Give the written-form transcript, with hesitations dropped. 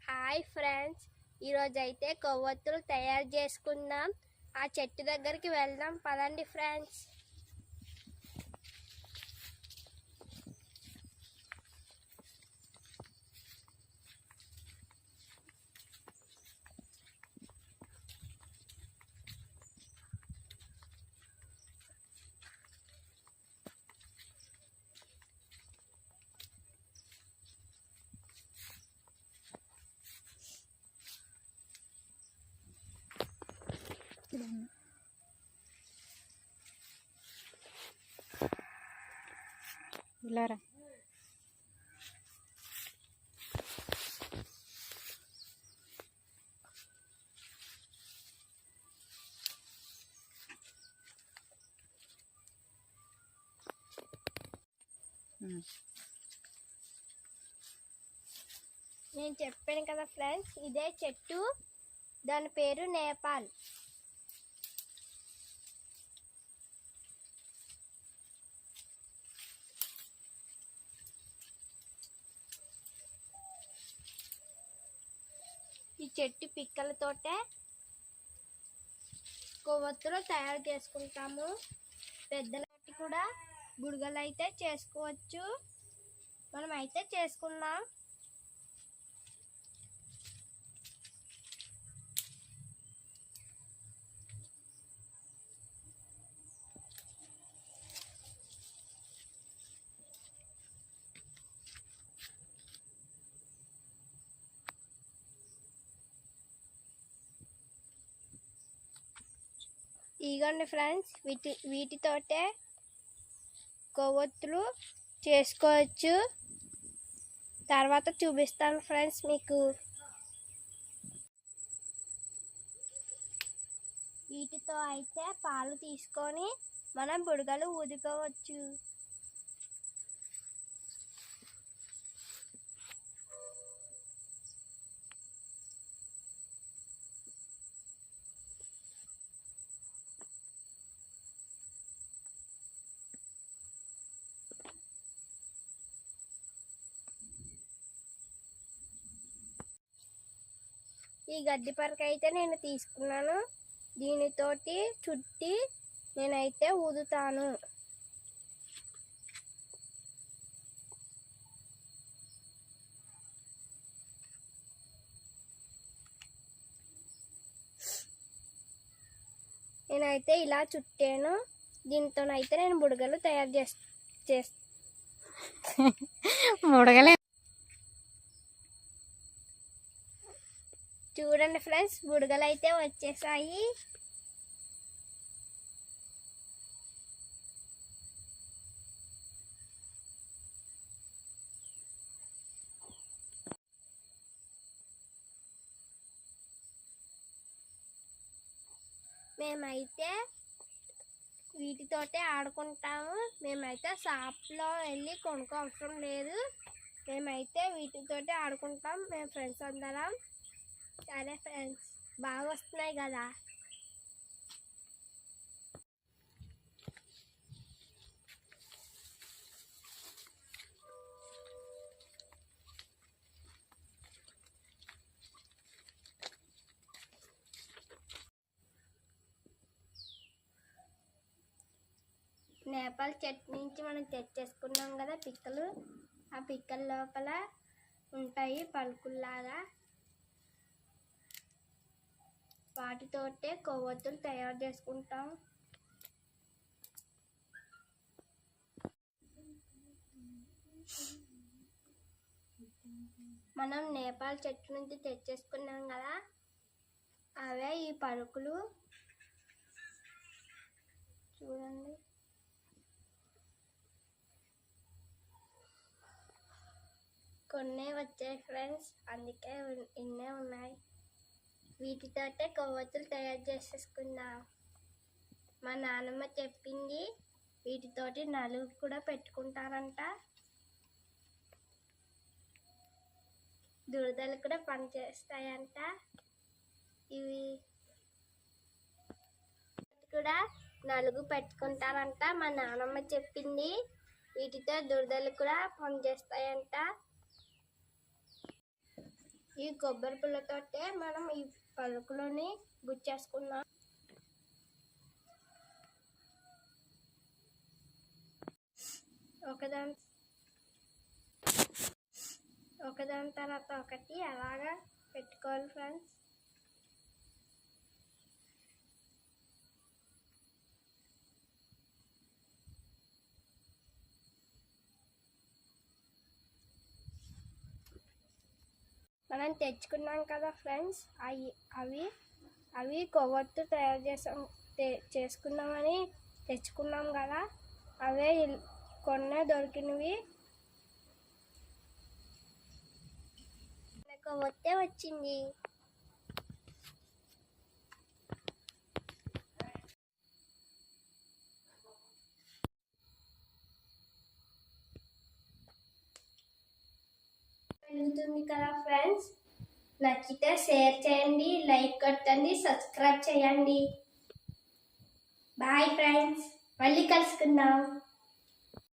Hi friends, ఈరోజు అయితే కొవ్వొత్తులు తయారు చేసుకుందాం. ఆ చెట్టు దగ్గరికి వెళ్దాం పదండి ఫ్రెండ్స్. ఇలారా నేను చెప్పాను కదా ఫ్రెండ్స్, ఇదే చెట్టు, దాని పేరు నేపాల్. ఈ చెట్టు పిక్కలతోటే కొవ్వొత్తులు తయారు చేసుకుంటాము. పెద్దలకి కూడా బుడగలు అయితే చేసుకోవచ్చు. మనం అయితే చేసుకున్నాం. ఇగోండి ఫ్రెండ్స్, వీటితోటే కొవ్వొత్తులు చేసుకోవచ్చు. తర్వాత చూపిస్తాను ఫ్రెండ్స్ మీకు. వీటితో అయితే పాలు తీసుకొని మనం బుడగలు ఊదుకోవచ్చు. ఈ గడ్డి పరక అయితే నేను తీసుకున్నాను. దీనితోటి చుట్టి నేనైతే ఊదుతాను. నేనైతే ఇలా చుట్టాను. దీంతోనైతే నేను బుడగలు తయారు బుడగలే. చూడండి ఫ్రెండ్స్, బుడగలు అయితే వచ్చేసాయి. మేమైతే వీటితోటే ఆడుకుంటాము. మేమైతే షాప్లో వెళ్ళి కొనుక్కో అవసరం లేదు. మేమైతే వీటితోటే ఆడుకుంటాం మేము ఫ్రెండ్స్ అందరం. సరే ఫ్రెండ్స్, బాగా వస్తున్నాయి కదా. నేపాల్ చెట్టు నుంచి మనం తెచ్చేసుకున్నాం కదా పిక్కలు. ఆ పిక్కల లోపల ఉంటాయి పలుకుల్లాగా. వాటితోటే కొవ్వొత్తులు తయారు చేసుకుంటాం. మనం నేపాల్ చెట్టు నుంచి తెచ్చేసుకున్నాం కదా, అవే ఈ పలుకులు. చూడండి, కొన్నే వచ్చాయి ఫ్రెండ్స్, అందుకే ఇన్నే ఉన్నాయి. వీటితోటే కొవ్వొత్తులు తయారు చేసేసుకుందాం. మా నాన్నమ్మ చెప్పింది, వీటితోటి నలుగు కూడా పెట్టుకుంటారంట. దురదలు కూడా పనిచేస్తాయంట. ఇవి కూడా నలుగు పెట్టుకుంటారంట. మా నాన్నమ్మ చెప్పింది, వీటితో దురదలు కూడా పనిచేస్తాయంట. ఈ కొబ్బరి పుల్లతోటే మనం ఈ పలుకులని గుచ్చేసుకున్నాం. ఒకదాని తర్వాత ఒకటి అలాగా పెట్టుకోవాలి ఫ్రెండ్స్. మనం తెచ్చుకున్నాం కదా ఫ్రెండ్స్, అవి కొవ్వొత్తు తయారు చేసుకున్నామని తెచ్చుకున్నాం కదా, అవే కొన్నే దొరికినవి. కొవ్వొత్తే వచ్చింది. వెలుగుతుంది కదా ఫ్రెండ్స్. నచ్చితే షేర్ చేయండి, లైక్ కొట్టండి, సబ్స్క్రైబ్ చేయండి. బాయ్ ఫ్రెండ్స్, మళ్ళీ కలుసుకుందాం.